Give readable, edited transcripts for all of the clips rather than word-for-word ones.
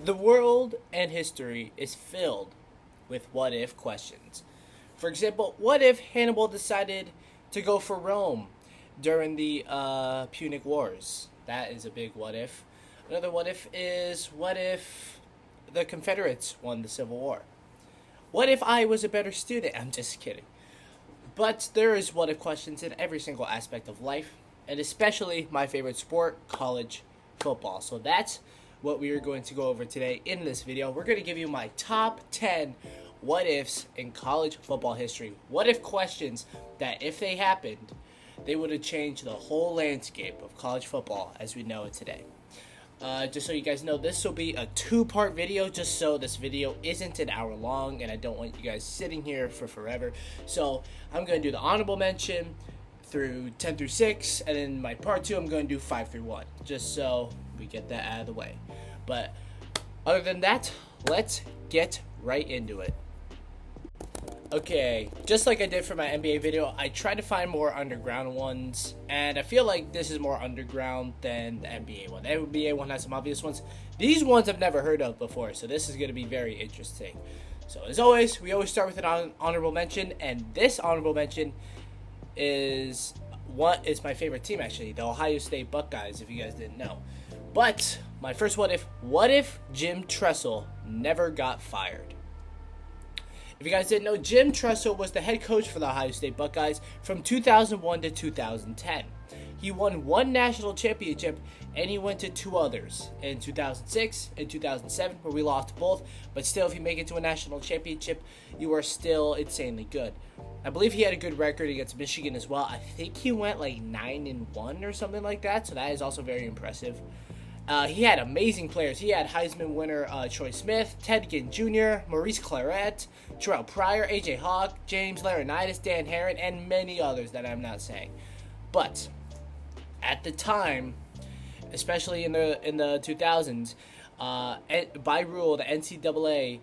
The world and history is filled with what if questions. For example, what if Hannibal decided to go for Rome during the Punic Wars? That is a big what if. Another what if is what if the Confederates won the Civil War? What if I was a better student? I'm just kidding. But there is what if questions in every single aspect of life, and especially my favorite sport, college football. So that's what we are going to go over today in this video. We're going to give you my top 10 what ifs in college football history. What if questions that, if they happened, they would have changed the whole landscape of college football as we know it today. Just so you guys know, this will be a two-part video, just so this video isn't an hour long, and I don't want you guys sitting here for forever. So I'm going to do the honorable mention through 10 through 6, and then my part 2, I'm going to do 5 through 1, just so we get that out of the way. But other than that, let's get right into it. Okay, just like I did for my NBA video, I tried to find more underground ones, and I feel like this is more underground than the NBA one. The NBA one has some obvious ones. These ones I've never heard of before, so this is going to be very interesting. So as always, we always start with an honorable mention, and this honorable mention is what is my favorite team, actually, the Ohio State Buckeyes, if you guys didn't know. But my first what if Jim Tressel never got fired? If you guys didn't know, Jim Tressel was the head coach for the Ohio State Buckeyes from 2001 to 2010. He won one national championship, and he went to two others in 2006 and 2007, where we lost both. But still, if you make it to a national championship, you are still insanely good. I believe he had a good record against Michigan as well. I think he went like 9-1 or something like that, so that is also very impressive. He had amazing players. He had Heisman winner Troy Smith, Ted Ginn Jr., Maurice Clarett, Terrell Pryor, A.J. Hawk, James Laurinaitis, Dan Herron, and many others that I'm not saying. But at the time, especially in the 2000s, by rule, the NCAA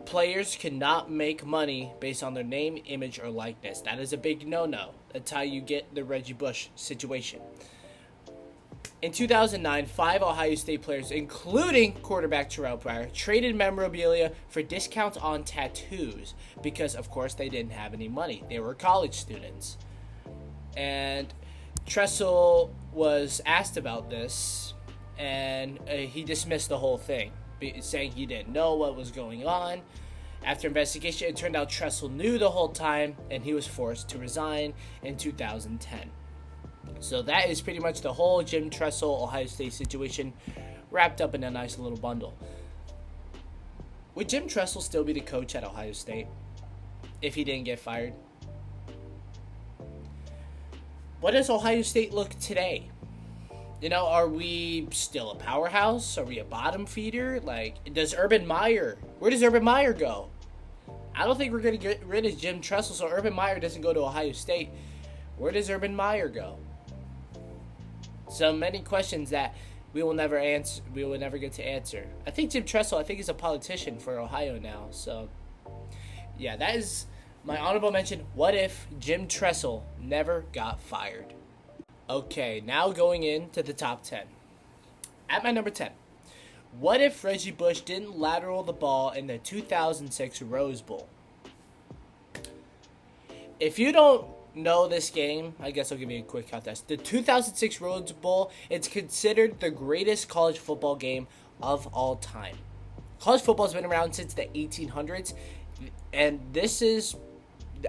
players cannot make money based on their name, image, or likeness. That is a big no-no. That's how you get the Reggie Bush situation. In 2009, 5 Ohio State players, including quarterback Terrell Pryor, traded memorabilia for discounts on tattoos because, of course, they didn't have any money. They were college students. And Tressel was asked about this, and he dismissed the whole thing, saying he didn't know what was going on. After investigation, it turned out Tressel knew the whole time, and he was forced to resign in 2010. So that is pretty much the whole Jim Tressel Ohio State situation wrapped up in a nice little bundle. Would Jim Tressel still be the coach at Ohio State if he didn't get fired? What does Ohio State look today? You know, are we still a powerhouse? Are we a bottom feeder? Like, where does Urban Meyer go? I don't think we're going to get rid of Jim Tressel, so Urban Meyer doesn't go to Ohio State. Where does Urban Meyer go? So many questions that we will never answer. We will never get to answer. I think Jim Tressel, is a politician for Ohio now. So, yeah, that is my honorable mention. What if Jim Tressel never got fired? Okay, now going into the top 10. At my number 10, what if Reggie Bush didn't lateral the ball in the 2006 Rose Bowl? If you don't know this game, I guess I'll give you a quick contest. The 2006 Rose Bowl, it's considered the greatest college football game of all time. College football has been around since the 1800s, and this is,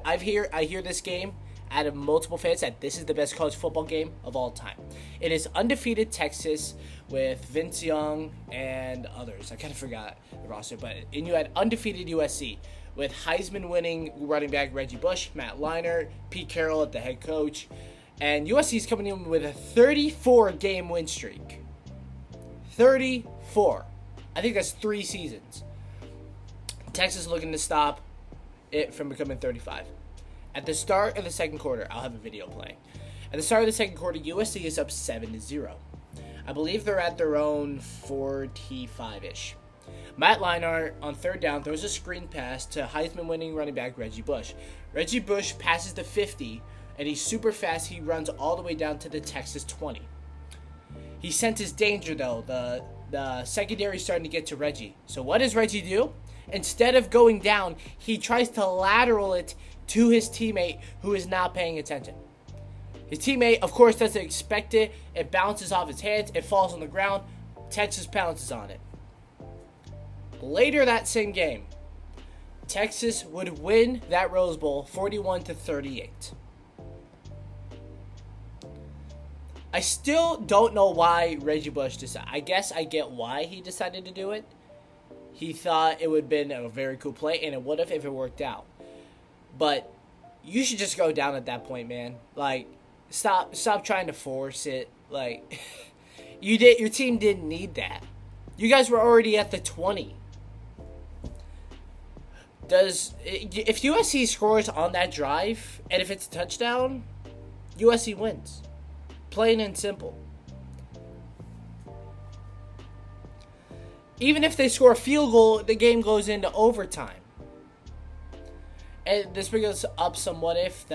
I hear this game out of multiple fans that this is the best college football game of all time. It is undefeated Texas with Vince Young and others. I kind of forgot the roster, and you had undefeated USC with Heisman-winning running back Reggie Bush, Matt Leinart, Pete Carroll at the head coach, and USC is coming in with a 34-game win streak. 34. I think that's 3 seasons. Texas looking to stop it from becoming 35. At the start of the second quarter, I'll have a video playing. At the start of the second quarter, USC is up 7-0. I believe they're at their own 45-ish. Matt Leinart on third down throws a screen pass to Heisman-winning running back Reggie Bush. Reggie Bush passes the 50, and he's super fast. He runs all the way down to the Texas 20. He senses danger, though. the secondary is starting to get to Reggie. So what does Reggie do? Instead of going down, he tries to lateral it to his teammate who is not paying attention. His teammate, of course, doesn't expect it. It bounces off his hands. It falls on the ground. Texas pounces on it. Later that same game, Texas would win that Rose Bowl 41-38. I still don't know why Reggie Bush decided. I guess I get why he decided to do it. He thought it would have been a very cool play, and it would have if it worked out. But you should just go down at that point, man. Like, stop trying to force it. Like, your team didn't need that. You guys were already at the 20. If USC scores on that drive, and if it's a touchdown, USC wins. Plain and simple. Even if they score a field goal, the game goes into overtime. And this brings us up some what if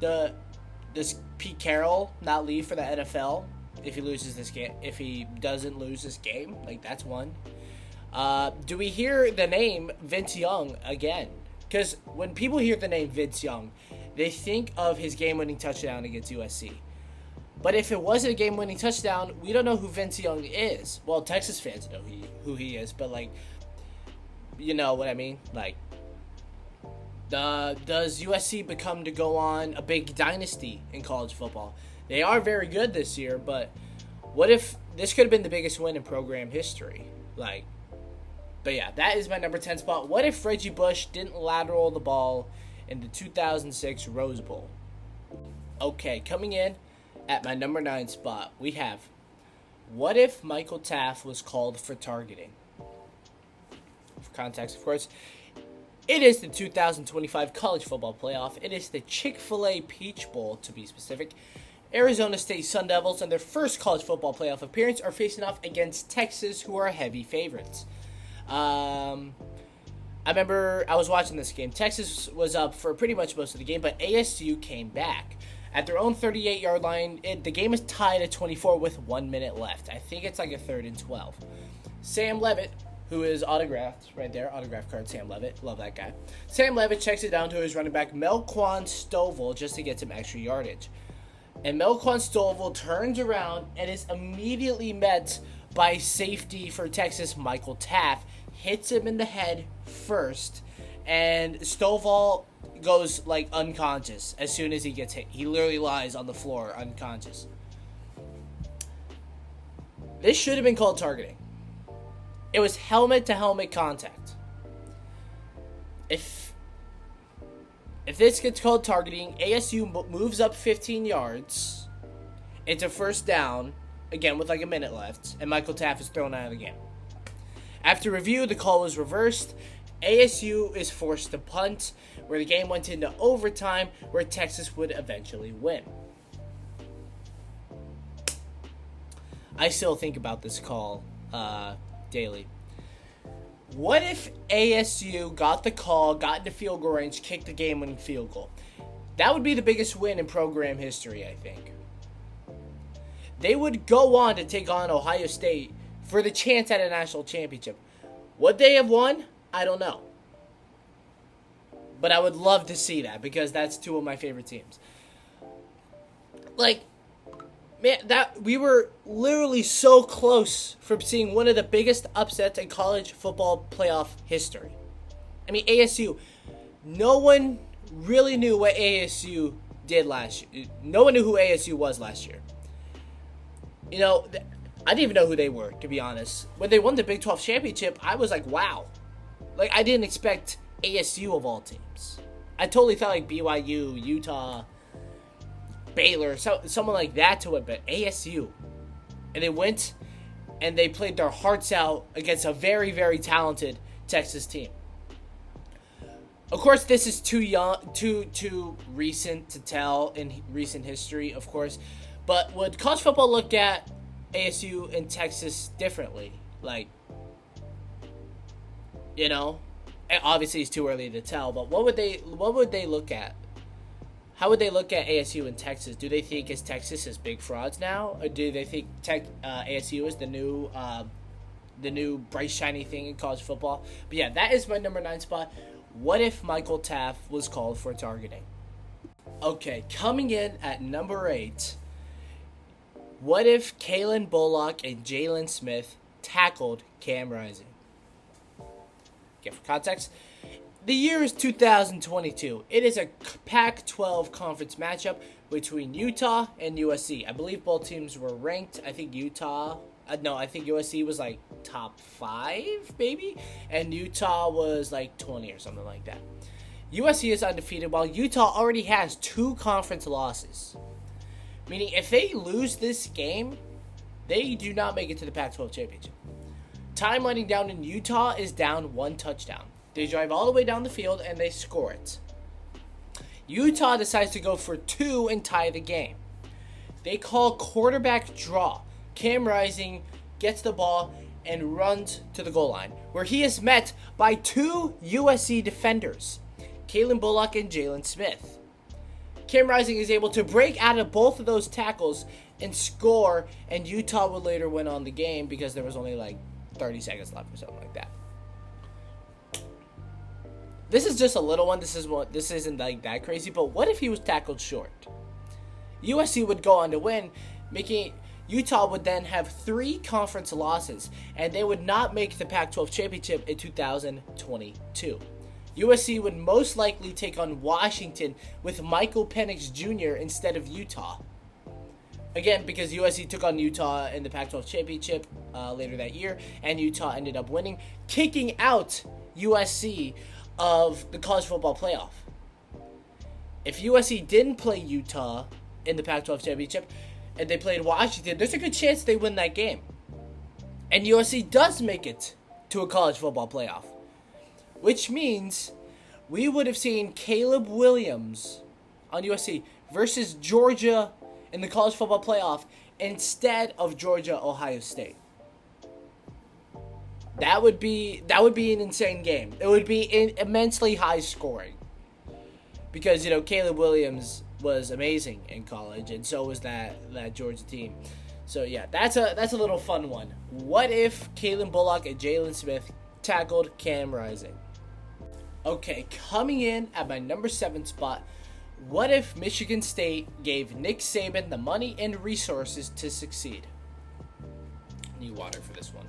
does Pete Carroll not leave for the NFL if he loses this game? If he doesn't lose this game, like, that's one. Do we hear the name Vince Young again? Because when people hear the name Vince Young, they think of his game-winning touchdown against USC. But if it wasn't a game-winning touchdown, we don't know who Vince Young is. Well, Texas fans know who he is, but, like, you know what I mean? Like, does USC become to go on a big dynasty in college football? They are very good this year, but what if this could have been the biggest win in program history? Like, but yeah, that is my number 10 spot. What if Reggie Bush didn't lateral the ball in the 2006 Rose Bowl? Okay, coming in at my number 9 spot, we have, what if Michael Taaffe was called for targeting? For context, of course, it is the 2025 College Football Playoff. It is the Chick-fil-A Peach Bowl, to be specific. Arizona State Sun Devils, in their first College Football Playoff appearance, are facing off against Texas, who are heavy favorites. I remember I was watching this game. Texas was up for pretty much most of the game, but ASU came back. At their own 38-yard line, the game is tied at 24 with 1 minute left. I think it's like a 3rd and 12. Sam Levitt, who is autographed right there, autograph card Sam Levitt, love that guy. Sam Levitt checks it down to his running back Melquan Stovall just to get some extra yardage. And Melquan Stovall turns around and is immediately met by safety for Texas, Michael Taaffe, hits him in the head first, and Stovall goes, like, unconscious as soon as he gets hit. He literally lies on the floor unconscious. This should have been called targeting. It was helmet-to-helmet contact. If this gets called targeting, ASU moves up 15 yards into first down, again with like a minute left, and Michael Taaffe is thrown out of the game. After review, the call was reversed. ASU is forced to punt, where the game went into overtime, where Texas would eventually win. I still think about this call daily. What if ASU got the call, got into field goal range, kicked the game-winning field goal? That would be the biggest win in program history, I think. They would go on to take on Ohio State for the chance at a national championship. Would they have won? I don't know. But I would love to see that, because that's two of my favorite teams. Like, man, that we were literally so close from seeing one of the biggest upsets in college football playoff history. I mean, ASU, no one really knew what ASU did last year. No one knew who ASU was last year. You know, I didn't even know who they were, to be honest. When they won the Big 12 championship, I was like, wow. Like, I didn't expect ASU of all teams. I totally thought like BYU, Utah, Baylor, someone like that to it, but ASU. And they went and they played their hearts out against a very, very talented Texas team. Of course, this is too young, too recent to tell in recent history, of course. But would college football look at ASU and Texas differently? Like, you know, obviously it's too early to tell, but what would they look at? how would they look at ASU and Texas? Do they think Texas is big frauds now, or do they think ASU is the new bright shiny thing in college football? But yeah, that is my number 9 spot. What if Michael Taft was called for targeting? Okay, coming in at number 8. What if Kalen Bullock and Jalen Smith tackled Cam Rising? Okay, for context, the year is 2022. It is a Pac-12 conference matchup between Utah and USC. I believe both teams were ranked. I think I think USC was like top 5, maybe, and Utah was like 20 or something like that. USC is undefeated, while Utah already has 2 conference losses. Meaning, if they lose this game, they do not make it to the Pac-12 championship. Time winding down in Utah is down 1 touchdown. They drive all the way down the field and they score it. Utah decides to go for 2 and tie the game. They call quarterback draw. Cam Rising gets the ball and runs to the goal line, where he is met by 2 USC defenders, Kalen Bullock and Jalen Smith. Cam Rising is able to break out of both of those tackles and score, and Utah would later win on the game because there was only like 30 seconds left or something like that. This is just a little one. This isn't like that crazy, but what if he was tackled short? USC would go on to win, making Utah would then have 3 conference losses, and they would not make the Pac-12 championship in 2022. USC would most likely take on Washington with Michael Penix Jr. instead of Utah. Again, because USC took on Utah in the Pac-12 championship later that year, and Utah ended up winning, kicking out USC of the college football playoff. If USC didn't play Utah in the Pac-12 championship, and they played Washington, there's a good chance they win that game. And USC does make it to a college football playoff. Which means we would have seen Caleb Williams on USC versus Georgia in the college football playoff instead of Georgia-Ohio State. That would be an insane game. It would be immensely high scoring. Because, Caleb Williams was amazing in college, and so was that Georgia team. So yeah, that's a little fun one. What if Kalen Bullock and Jalen Smith tackled Cam Rising? Okay, coming in at my number 7 spot, what if Michigan State gave Nick Saban the money and resources to succeed? Need water for this one.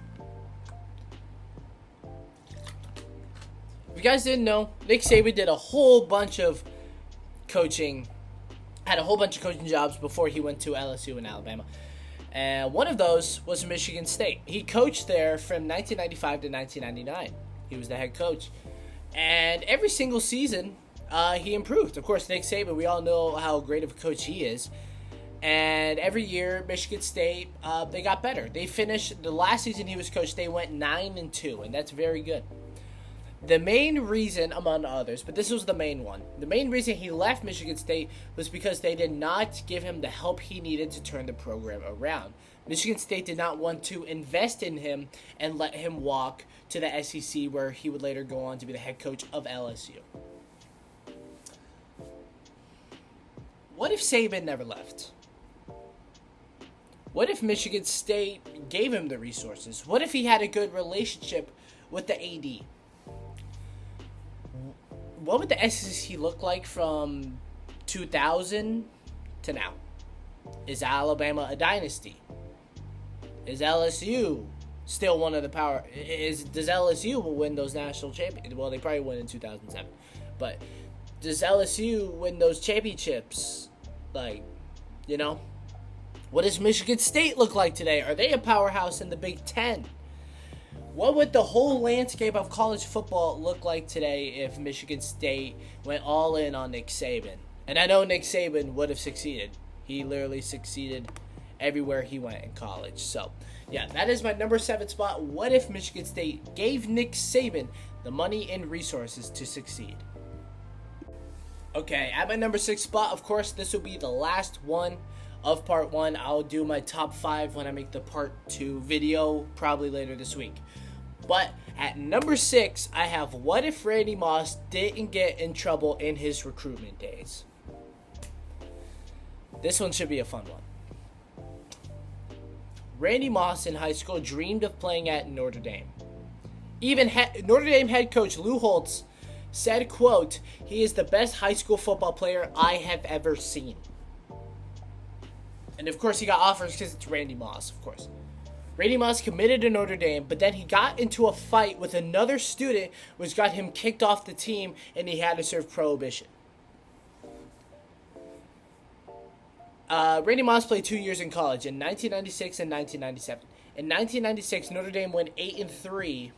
If you guys didn't know, Nick Saban did a whole bunch of coaching, had a whole bunch of coaching jobs before he went to LSU in Alabama. And one of those was Michigan State. He coached there from 1995 to 1999. He was the head coach. And every single season, he improved. Of course, Nick Saban, we all know how great of a coach he is. And every year, Michigan State, they got better. They finished, the last season he was coached, they went 9-2, and that's very good. The main reason, among others, but this was the main one, the main reason he left Michigan State was because they did not give him the help he needed to turn the program around. Michigan State did not want to invest in him and let him walk to the SEC, where he would later go on to be the head coach of LSU. What if Saban never left? What if Michigan State gave him the resources? What if he had a good relationship with the AD? What would the SEC look like from 2000 to now? Is Alabama a dynasty? Is LSU still one of the power? Does LSU win those national championships? Well, they probably win in 2007. But does LSU win those championships? What does Michigan State look like today? Are they a powerhouse in the Big Ten? What would the whole landscape of college football look like today if Michigan State went all in on Nick Saban? And I know Nick Saban would have succeeded. He literally succeeded everywhere he went in college. So, yeah, that is my number 7 spot. What if Michigan State gave Nick Saban the money and resources to succeed? Okay, at my number 6 spot, of course, this will be the last one of part 1. I'll do my top 5 when I make the part 2 video, probably later this week. But at number 6, I have what if Randy Moss didn't get in trouble in his recruitment days? This one should be a fun one. Randy Moss in high school dreamed of playing at Notre Dame. Even Notre Dame head coach Lou Holtz said, quote, "He is the best high school football player I have ever seen." And of course he got offers because it's Randy Moss, of course. Randy Moss committed to Notre Dame, but then he got into a fight with another student, which got him kicked off the team, and he had to serve probation. Randy Moss played 2 years in college, in 1996 and 1997. In 1996, Notre Dame went 8-3,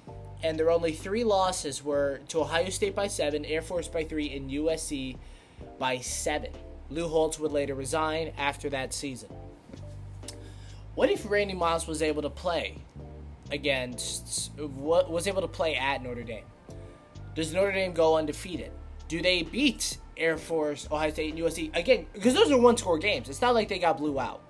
and their only 3 losses were to Ohio State by 7, Air Force by 3, and USC by 7. Lou Holtz would later resign after that season. What if Randy Moss was able to play at Notre Dame? Does Notre Dame go undefeated? Do they beat Air Force, Ohio State, and USC? Again, because those are one-score games. It's not like they got blew out.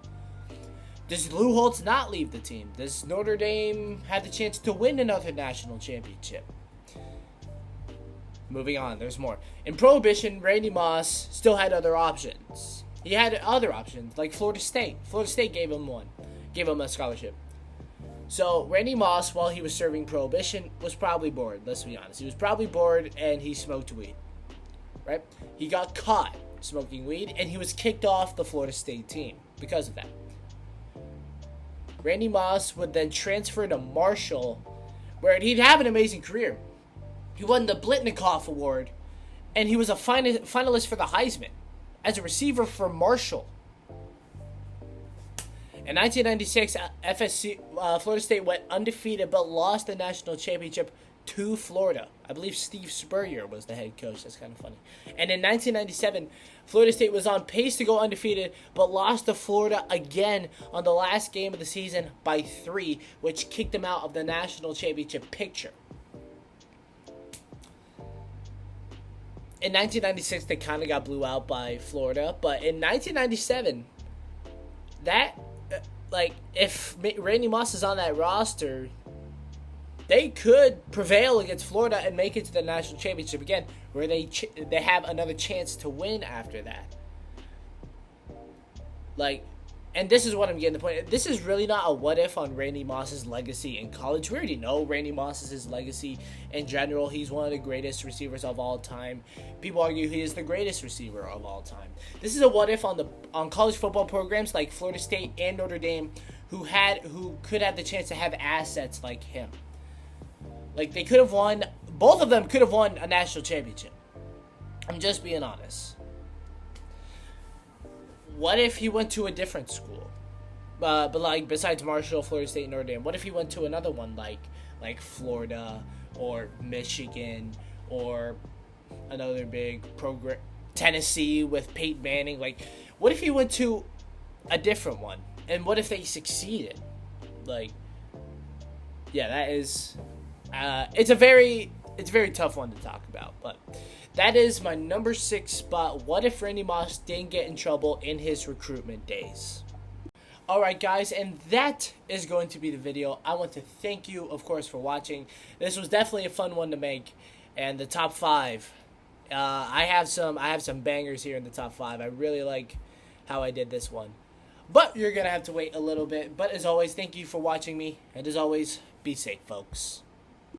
Does Lou Holtz not leave the team? Does Notre Dame have the chance to win another national championship? Moving on, there's more. In Prohibition, Randy Moss still had other options. He had other options, like Florida State. Florida State gave him a scholarship. So Randy Moss, while he was serving Prohibition, was probably bored. Let's be honest. He was probably bored, and he smoked weed. Right? He got caught smoking weed, and he was kicked off the Florida State team because of that. Randy Moss would then transfer to Marshall, where he'd have an amazing career. He won the Blitnikoff Award, and he was a finalist for the Heisman as a receiver for Marshall. In 1996, Florida State went undefeated but lost the national championship to Florida. I believe Steve Spurrier was the head coach. That's kind of funny. And in 1997, Florida State was on pace to go undefeated but lost to Florida again on the last game of the season by 3, which kicked them out of the national championship picture. In 1996, they kind of got blew out by Florida, but in 1997, if Randy Moss is on that roster, they could prevail against Florida and make it to the national championship again, where they have another chance to win after that. And this is what I'm getting the point. This is really not a what if on Randy Moss's legacy in college. We already know Randy Moss is his legacy in general. He's one of the greatest receivers of all time. People argue he is the greatest receiver of all time. This is a what if on college football programs like Florida State and Notre Dame, who could have the chance to have assets like him. Like they could have won. Both of them could have won a national championship. I'm just being honest. What if he went to a different school? But besides Marshall, Florida State, and Notre Dame, what if he went to another one like Florida or Michigan or another big program, Tennessee with Peyton Manning? What if he went to a different one? And what if they succeeded? That is, it's a very tough one to talk about, but. That is my number 6 spot. What if Randy Moss didn't get in trouble in his recruitment days? Alright guys, and that is going to be the video. I want to thank you, of course, for watching. This was definitely a fun one to make. And the top 5. I have some bangers here in the top 5. I really like how I did this one. But you're going to have to wait a little bit. But as always, thank you for watching me. And as always, be safe, folks.